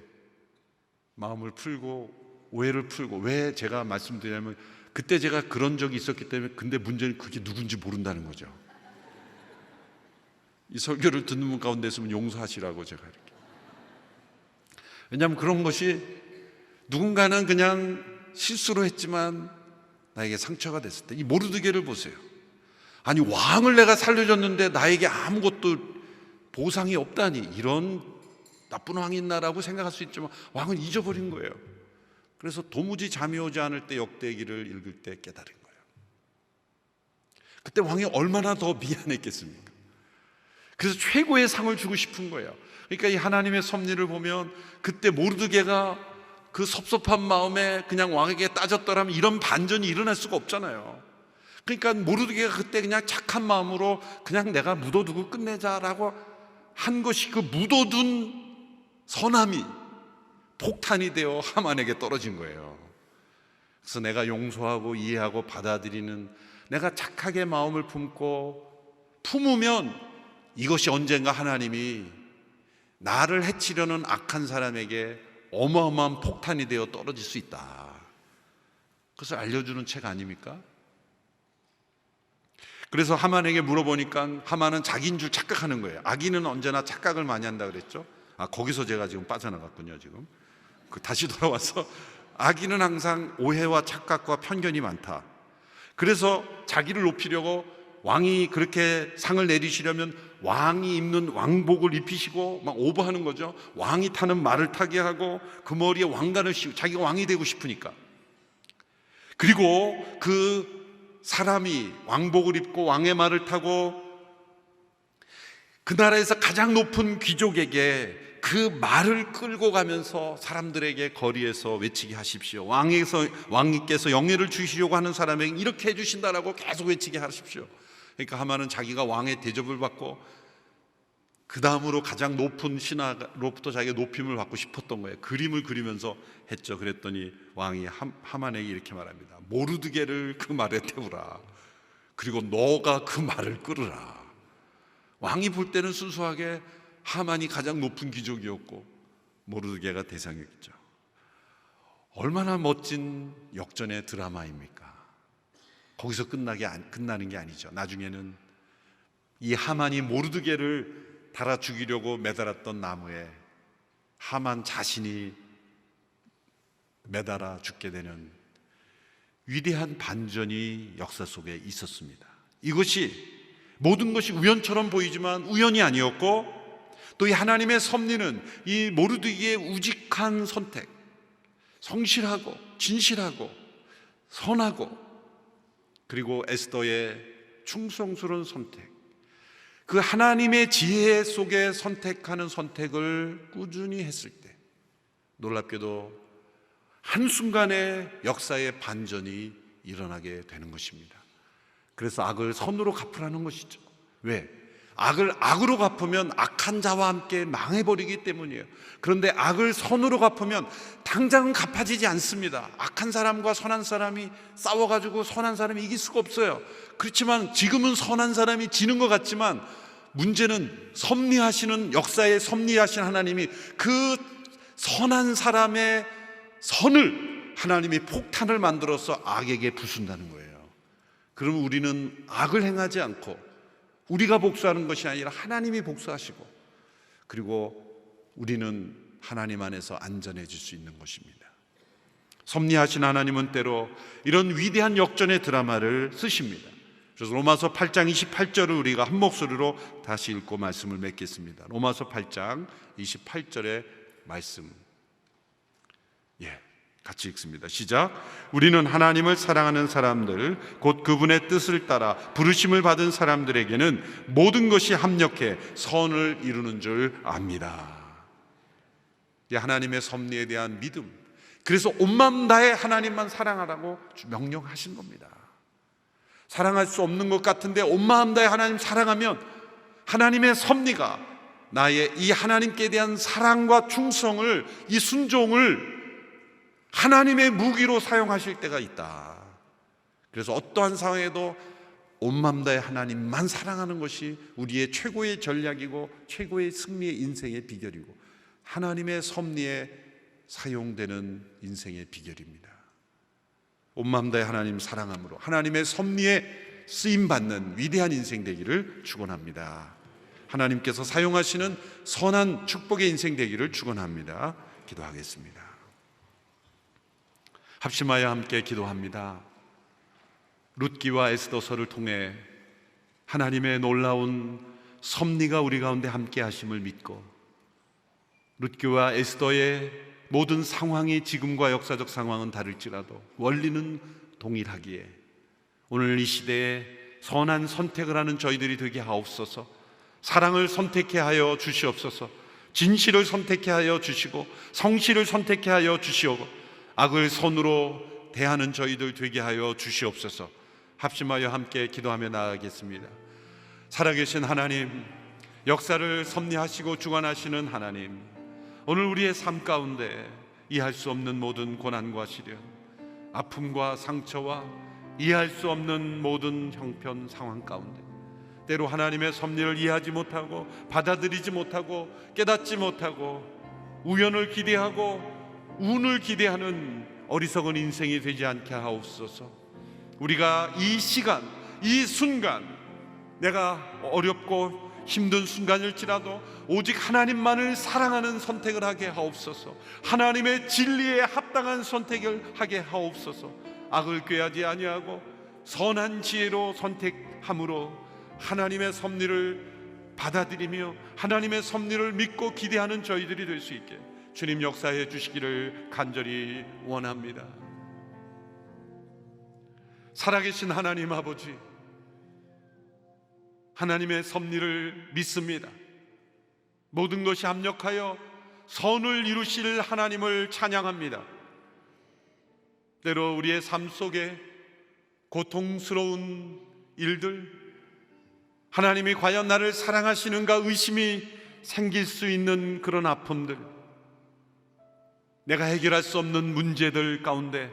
마음을 풀고 오해를 풀고. 왜 제가 말씀드리냐면 그때 제가 그런 적이 있었기 때문에. 근데 문제는 그게 누군지 모른다는 거죠. 이 설교를 듣는 분 가운데 있으면 용서하시라고 제가 이렇게. 왜냐하면 그런 것이 누군가는 그냥 실수로 했지만 나에게 상처가 됐을 때, 이 모르드게를 보세요. 아니, 왕을 내가 살려줬는데 나에게 아무것도 보상이 없다니, 이런 나쁜 왕이 있나라고 생각할 수 있지만 왕은 잊어버린 거예요. 그래서 도무지 잠이 오지 않을 때 역대기를 읽을 때 깨달은 거예요. 그때 왕이 얼마나 더 미안했겠습니까? 그래서 최고의 상을 주고 싶은 거예요. 그러니까 이 하나님의 섭리를 보면 그때 모르드게가 그 섭섭한 마음에 그냥 왕에게 따졌더라면 이런 반전이 일어날 수가 없잖아요. 그러니까 모르드게가 그때 그냥 착한 마음으로 그냥 내가 묻어두고 끝내자라고 한 것이, 그 묻어둔 선함이 폭탄이 되어 하만에게 떨어진 거예요. 그래서 내가 용서하고 이해하고 받아들이는, 내가 착하게 마음을 품으면 이것이 언젠가 하나님이 나를 해치려는 악한 사람에게 어마어마한 폭탄이 되어 떨어질 수 있다. 그것을 알려주는 책 아닙니까? 그래서 하만에게 물어보니까 하만은 자기인 줄 착각하는 거예요. 악인은 언제나 착각을 많이 한다 그랬죠. 거기서 제가 지금 빠져나갔군요. 지금 다시 돌아와서 악인은 항상 오해와 착각과 편견이 많다. 그래서 자기를 높이려고 왕이 그렇게 상을 내리시려면 왕이 입는 왕복을 입히시고 막 오버하는 거죠. 왕이 타는 말을 타게 하고 그 머리에 왕관을 씌우고 자기가 왕이 되고 싶으니까. 그리고 그 사람이 왕복을 입고 왕의 말을 타고 그 나라에서 가장 높은 귀족에게 그 말을 끌고 가면서 사람들에게 거리에서 외치게 하십시오. 왕님께서 영예를 주시려고 하는 사람에게 이렇게 해주신다라고 계속 외치게 하십시오. 그러니까 하만은 자기가 왕의 대접을 받고 그 다음으로 가장 높은 신하로부터 자기가 높임을 받고 싶었던 거예요. 그림을 그리면서 했죠. 그랬더니 왕이 하만에게 이렇게 말합니다. 모르드게를 그 말에 태우라. 그리고 너가 그 말을 끌으라. 왕이 볼 때는 순수하게 하만이 가장 높은 귀족이었고 모르드게가 대상이었죠. 얼마나 멋진 역전의 드라마입니까? 거기서 끝나는 게 아니죠. 나중에는 이 하만이 모르드게를 달아 죽이려고 매달았던 나무에 하만 자신이 매달아 죽게 되는 위대한 반전이 역사 속에 있었습니다. 이것이 모든 것이 우연처럼 보이지만 우연이 아니었고, 또 이 하나님의 섭리는 이 모르드게의 우직한 선택, 성실하고 진실하고 선하고, 그리고 에스더의 충성스러운 선택, 그 하나님의 지혜 속에 선택하는 선택을 꾸준히 했을 때 놀랍게도 한순간에 역사의 반전이 일어나게 되는 것입니다. 그래서 악을 선으로 갚으라는 것이죠. 왜? 악을 악으로 갚으면 악한 자와 함께 망해버리기 때문이에요. 그런데 악을 선으로 갚으면 당장은 갚아지지 않습니다. 악한 사람과 선한 사람이 싸워가지고 선한 사람이 이길 수가 없어요. 그렇지만 지금은 선한 사람이 지는 것 같지만 문제는 섭리하시는, 역사에 섭리하신 하나님이 그 선한 사람의 선을 하나님이 폭탄을 만들어서 악에게 부순다는 거예요. 그럼 우리는 악을 행하지 않고 우리가 복수하는 것이 아니라 하나님이 복수하시고, 그리고 우리는 하나님 안에서 안전해질 수 있는 것입니다. 섭리하신 하나님은 때로 이런 위대한 역전의 드라마를 쓰십니다. 그래서 로마서 8장 28절을 우리가 한 목소리로 다시 읽고 말씀을 맺겠습니다. 로마서 8장 28절의 말씀, 같이 읽습니다. 시작. 우리는 하나님을 사랑하는 사람들, 곧 그분의 뜻을 따라 부르심을 받은 사람들에게는 모든 것이 합력해 선을 이루는 줄 압니다. 하나님의 섭리에 대한 믿음, 그래서 온 마음 다해 하나님만 사랑하라고 명령하신 겁니다. 사랑할 수 없는 것 같은데 온 마음 다해 하나님 사랑하면 하나님의 섭리가 나의 이 하나님께 대한 사랑과 충성을, 이 순종을 하나님의 무기로 사용하실 때가 있다. 그래서 어떠한 상황에도 온 마음 다해 하나님만 사랑하는 것이 우리의 최고의 전략이고 최고의 승리의 인생의 비결이고 하나님의 섭리에 사용되는 인생의 비결입니다. 온 마음 다해 하나님 사랑함으로 하나님의 섭리에 쓰임받는 위대한 인생 되기를 축원합니다. 하나님께서 사용하시는 선한 축복의 인생 되기를 축원합니다. 기도하겠습니다. 합심하여 함께 기도합니다. 룻기와 에스더서를 통해 하나님의 놀라운 섭리가 우리 가운데 함께 하심을 믿고, 룻기와 에스더의 모든 상황이 지금과 역사적 상황은 다를지라도 원리는 동일하기에 오늘 이 시대에 선한 선택을 하는 저희들이 되게 하옵소서. 사랑을 선택해 하여 주시옵소서. 진실을 선택해 하여 주시고 성실을 선택해 하여 주시옵소서. 악을 선으로 대하는 저희들 되게 하여 주시옵소서. 합심하여 함께 기도하며 나아가겠습니다. 살아계신 하나님, 역사를 섭리하시고 주관하시는 하나님, 오늘 우리의 삶 가운데 이해할 수 없는 모든 고난과 시련, 아픔과 상처와 이해할 수 없는 모든 형편 상황 가운데 때로 하나님의 섭리를 이해하지 못하고 받아들이지 못하고 깨닫지 못하고 우연을 기대하고 운을 기대하는 어리석은 인생이 되지 않게 하옵소서. 우리가 이 시간, 이 순간, 내가 어렵고 힘든 순간일지라도 오직 하나님만을 사랑하는 선택을 하게 하옵소서. 하나님의 진리에 합당한 선택을 하게 하옵소서. 악을 꾀하지 아니하고 선한 지혜로 선택함으로 하나님의 섭리를 받아들이며 하나님의 섭리를 믿고 기대하는 저희들이 될 수 있게 주님 역사해 주시기를 간절히 원합니다. 살아계신 하나님 아버지, 하나님의 섭리를 믿습니다. 모든 것이 합력하여 선을 이루실 하나님을 찬양합니다. 때로 우리의 삶 속에 고통스러운 일들, 하나님이 과연 나를 사랑하시는가 의심이 생길 수 있는 그런 아픔들, 내가 해결할 수 없는 문제들 가운데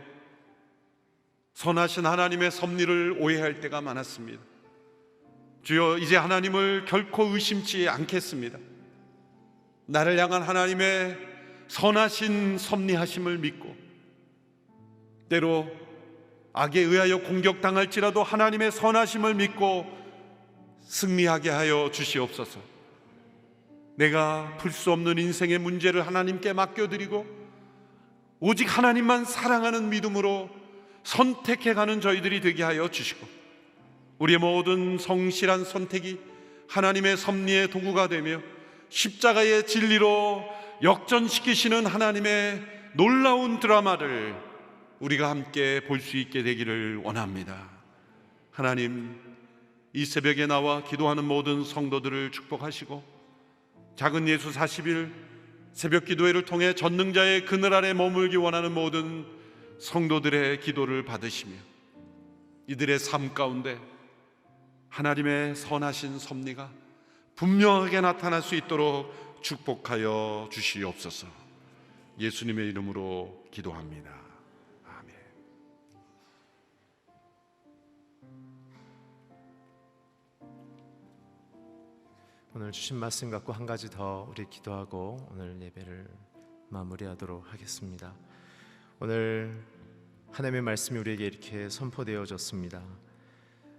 선하신 하나님의 섭리를 오해할 때가 많았습니다. 주여, 이제 하나님을 결코 의심치 않겠습니다. 나를 향한 하나님의 선하신 섭리하심을 믿고 때로 악에 의하여 공격당할지라도 하나님의 선하심을 믿고 승리하게 하여 주시옵소서. 내가 풀 수 없는 인생의 문제를 하나님께 맡겨드리고 오직 하나님만 사랑하는 믿음으로 선택해가는 저희들이 되게 하여 주시고, 우리의 모든 성실한 선택이 하나님의 섭리의 도구가 되며 십자가의 진리로 역전시키시는 하나님의 놀라운 드라마를 우리가 함께 볼 수 있게 되기를 원합니다. 하나님, 이 새벽에 나와 기도하는 모든 성도들을 축복하시고 작은 예수 40일 새벽 기도회를 통해 전능자의 그늘 아래 머물기 원하는 모든 성도들의 기도를 받으시며 이들의 삶 가운데 하나님의 선하신 섭리가 분명하게 나타날 수 있도록 축복하여 주시옵소서. 예수님의 이름으로 기도합니다. 아멘. 오늘 주신 말씀 갖고 한 가지 더 우리 기도하고 오늘 예배를 마무리하도록 하겠습니다. 오늘 하나님의 말씀이 우리에게 이렇게 선포되어졌습니다.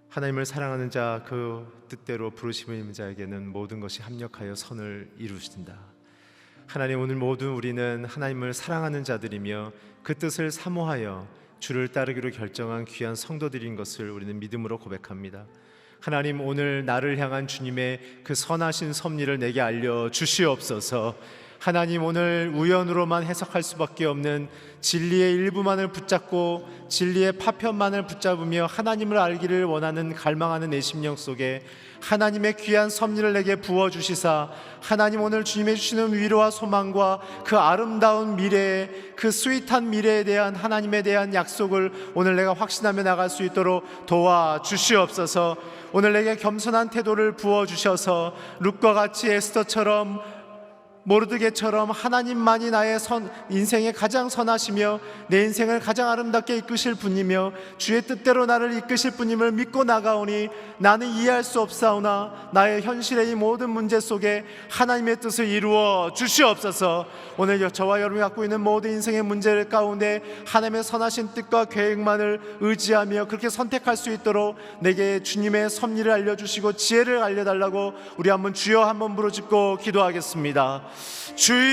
하나님을 사랑하는 자, 그 뜻대로 부르심을 입는 자에게는 모든 것이 합력하여 선을 이루신다. 하나님, 오늘 모두 우리는 하나님을 사랑하는 자들이며 그 뜻을 사모하여 주를 따르기로 결정한 귀한 성도들인 것을 우리는 믿음으로 고백합니다. 하나님, 오늘 나를 향한 주님의 그 선하신 섭리를 내게 알려 주시옵소서. 하나님, 오늘 우연으로만 해석할 수밖에 없는 진리의 일부만을 붙잡고 진리의 파편만을 붙잡으며 하나님을 알기를 원하는 갈망하는 내 심령 속에 하나님의 귀한 섭리를 내게 부어주시사, 하나님, 오늘 주님의 주시는 위로와 소망과 그 아름다운 미래에, 그 스윗한 미래에 대한 하나님에 대한 약속을 오늘 내가 확신하며 나갈 수 있도록 도와주시옵소서. 오늘 내게 겸손한 태도를 부어주셔서 룻과 같이 에스더처럼, 모르드게처럼 하나님만이 나의 인생에 가장 선하시며 내 인생을 가장 아름답게 이끄실 분이며 주의 뜻대로 나를 이끄실 분임을 믿고 나가오니 나는 이해할 수 없사오나 나의 현실의 이 모든 문제 속에 하나님의 뜻을 이루어 주시옵소서. 오늘 저와 여러분이 갖고 있는 모든 인생의 문제 가운데 하나님의 선하신 뜻과 계획만을 의지하며 그렇게 선택할 수 있도록 내게 주님의 섭리를 알려주시고 지혜를 알려달라고 우리 한번 주여 한번 부르짖고 기도하겠습니다. 주여,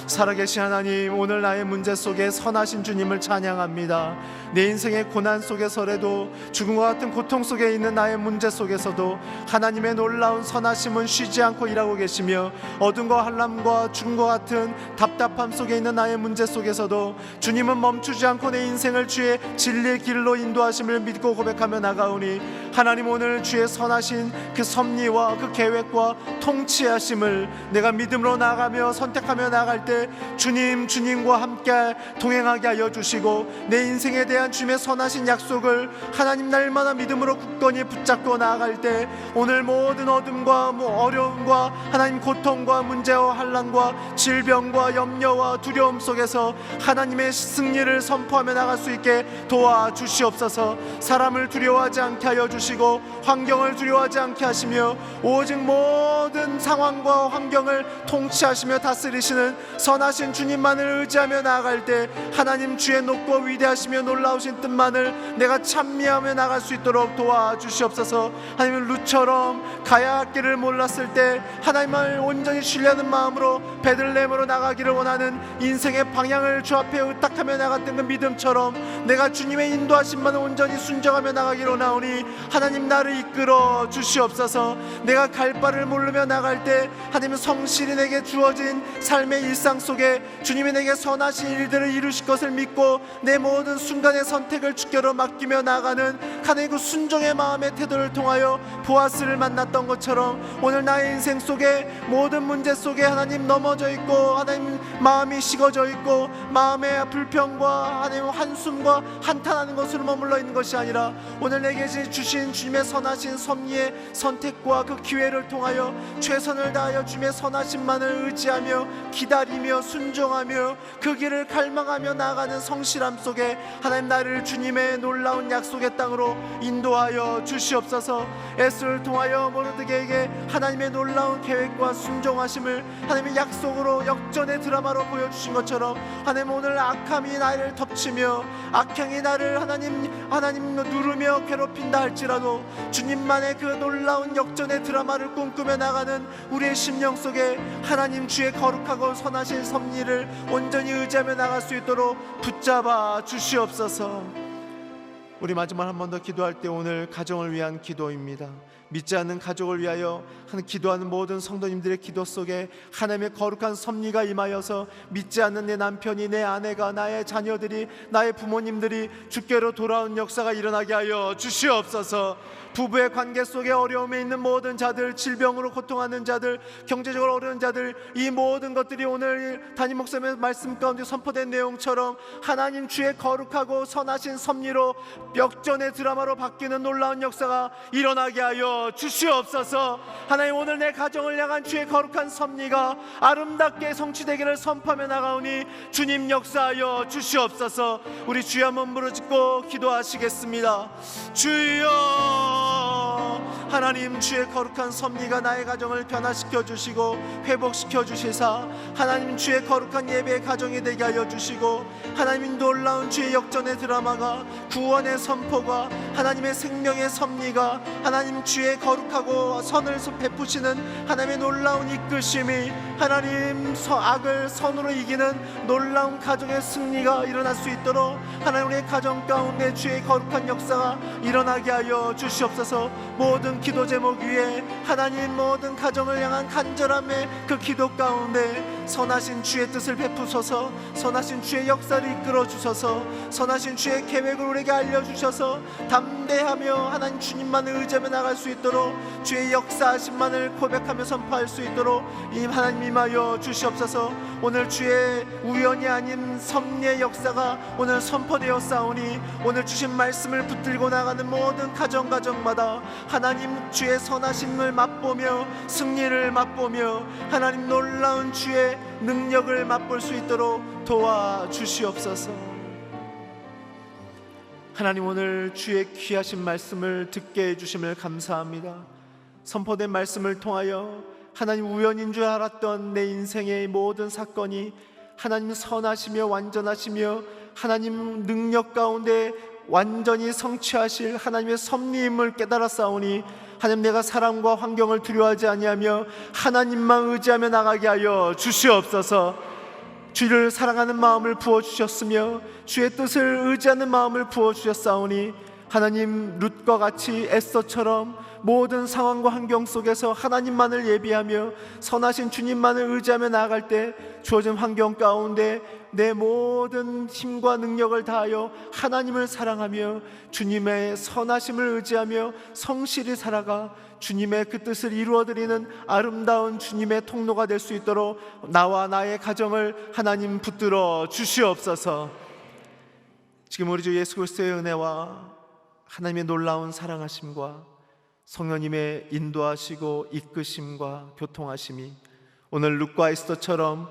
살아계신 하나님, 오늘 나의 문제 속에 선하신 주님을 찬양합니다. 내 인생의 고난 속에서라도, 죽음과 같은 고통 속에 있는 나의 문제 속에서도 하나님의 놀라운 선하심은 쉬지 않고 일하고 계시며, 어둠과 한람과 죽음과 같은 답답함 속에 있는 나의 문제 속에서도 주님은 멈추지 않고 내 인생을 주의 진리의 길로 인도하심을 믿고 고백하며 나가오니, 하나님, 오늘 주의 선하신 그 섭리와 그 계획과 통치하심을 내가 믿음으로 나아가며 선택하며 나아갈 때 주님과 함께 동행하게 하여 주시고, 내 인생에 대한 주님의 선하신 약속을 하나님 날마다 믿음으로 굳건히 붙잡고 나아갈 때 오늘 모든 어둠과 어려움과 하나님 고통과 문제와 환난과 질병과 염려와 두려움 속에서 하나님의 승리를 선포하며 나갈 수 있게 도와주시옵소서. 사람을 두려워하지 않게 하여 주시고 환경을 두려워하지 않게 하시며 오직 모든 상황과 환경을 통치하시며 다스리시는 선하신 주님만을 의지하며 나아갈 때 하나님 주의 높고 위대하시며 놀라우신 뜻만을 내가 찬미하며 나갈 수 있도록 도와주시옵소서. 하나님은 룻처럼 가야 할 길을 몰랐을 때 하나님을 온전히 신뢰하는 마음으로 베들레헴으로 나가기를 원하는 인생의 방향을 주 앞에 의탁하며 나갔던 그 믿음처럼 내가 주님의 인도하심만을 온전히 순종하며 나가기를 원하오니 하나님 나를 이끌어 주시옵소서. 내가 갈 바를 모르며 나갈 때 하나님은 성실히 내게 주어진 삶의 일상 속에 주님이 내게 선하신 일들을 이루실 것을 믿고 내 모든 순간의 선택을 주께로 맡기며 나가는 하나님 그 순종의 마음의 태도를 통하여 보아스를 만났던 것처럼 오늘 나의 인생 속에 모든 문제 속에 하나님 넘어져 있고 하나님 마음이 식어져 있고 마음의 불평과 하나님 한숨과 한탄하는 것으로 머물러 있는 것이 아니라 오늘 내게 주신 주님의 선하신 섭리의 선택과 그 기회를 통하여 최선을 다하여 주님의 선하심만을 의지하며 기다리며 순종하며 그 길을 갈망하며 나아가는 성실함 속에 하나님 나를 주님의 놀라운 약속의 땅으로 인도하여 주시옵소서. 에스더를 통하여 모르드게에게 하나님의 놀라운 계획과 순종하심을 하나님의 약속으로 역전의 드라마로 보여주신 것처럼 하나님 오늘 악함이 나를 덮치며 악행이 나를 하나님 누르며 괴롭힌다 할지라도 주님만의 그 놀라운 역전의 드라마를 꿈꾸며 나가는 우리의 심령 속에 하나님 주의 거룩하고 선하신 섭리를 온전히 의지하며 나갈 수 있도록 붙잡아 주시옵소서. 우리 마지막 한 번 더 기도할 때 오늘 가정을 위한 기도입니다. 믿지 않는 가족을 위하여 기도하는 모든 성도님들의 기도 속에 하나님의 거룩한 섭리가 임하여서 믿지 않는 내 남편이, 내 아내가, 나의 자녀들이, 나의 부모님들이 주께로 돌아온 역사가 일어나게 하여 주시옵소서. 부부의 관계 속에 어려움에 있는 모든 자들, 질병으로 고통하는 자들, 경제적으로 어려운 자들, 이 모든 것들이 오늘 담임 목사님의 말씀 가운데 선포된 내용처럼 하나님 주의 거룩하고 선하신 섭리로 역전의 드라마로 바뀌는 놀라운 역사가 일어나게 하여 주시옵소서. 하나님 오늘 내 가정을 향한 주의 거룩한 섭리가 아름답게 성취되기를 선포하며 나가오니 주님 역사하여 주시옵소서. 우리 주여 한번 부르짖고 기도하시겠습니다. 주여 하나님 주의 거룩한 섭리가 나의 가정을 변화시켜 주시고 회복시켜 주시사 하나님 주의 거룩한 예배의 가정이 되게 하여 주시고 하나님 놀라운 주의 역전의 드라마가 구원의 선포가 하나님의 생명의 섭리가 하나님 주의 거룩하고 선을 베푸시는 하나님의 놀라운 이끄심이 하나님 악을 선으로 이기는 놀라운 가정의 승리가 일어날 수 있도록 하나님 우리의 가정 가운데 주의 거룩한 역사가 일어나게 하여 주시옵소서. 모든 기도 제목 위에 하나님 모든 가정을 향한 간절함의 그 기도 가운데 선하신 주의 뜻을 베푸소서. 선하신 주의 역사를 이끌어 주셔서 선하신 주의 계획을 우리에게 알려주셔서 담대하며 하나님 주님만을 의지하며 나갈 수 있도록 주의 역사하심만을 고백하며 선포할 수 있도록 이 하나님 임하여 주시옵소서. 오늘 주의 우연이 아닌 섭리의 역사가 오늘 선포되어 싸우니 오늘 주신 말씀을 붙들고 나가는 모든 가정마다 하나님 주의 선하심을 맛보며 승리를 맛보며 하나님 놀라운 주의 능력을 맛볼 수 있도록 도와주시옵소서. 하나님 오늘 주의 귀하신 말씀을 듣게 해주심을 감사합니다. 선포된 말씀을 통하여 하나님 우연인 줄 알았던 내 인생의 모든 사건이 하나님 선하시며 완전하시며 하나님 능력 가운데 완전히 성취하실 하나님의 섭리임을 깨달았사오니 하나님 내가 사람과 환경을 두려워하지 아니하며 하나님만 의지하며 나가게 하여 주시옵소서. 주를 사랑하는 마음을 부어주셨으며 주의 뜻을 의지하는 마음을 부어주셨사오니 하나님 룻과 같이 에스더처럼 모든 상황과 환경 속에서 하나님만을 예비하며 선하신 주님만을 의지하며 나아갈 때 주어진 환경 가운데 내 모든 힘과 능력을 다하여 하나님을 사랑하며 주님의 선하심을 의지하며 성실히 살아가 주님의 그 뜻을 이루어드리는 아름다운 주님의 통로가 될 수 있도록 나와 나의 가정을 하나님 붙들어 주시옵소서. 지금 우리 주 예수 그리스도의 은혜와 하나님의 놀라운 사랑하심과 성령님의 인도하시고 이끄심과 교통하심이 오늘 룻과 에스더처럼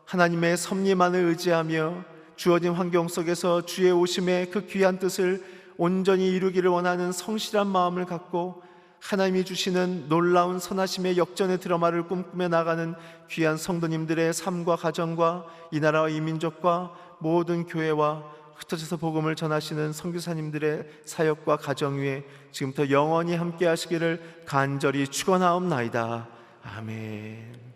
하나님의 섭리만을 의지하며 주어진 환경 속에서 주의 오심의 그 귀한 뜻을 온전히 이루기를 원하는 성실한 마음을 갖고 하나님이 주시는 놀라운 선하심의 역전의 드라마를 꿈꾸며 나가는 귀한 성도님들의 삶과 가정과 이 나라와 이 민족과 모든 교회와 흩어져서 복음을 전하시는 선교사님들의 사역과 가정 위에 지금부터 영원히 함께 하시기를 간절히 축원하옵나이다. 아멘.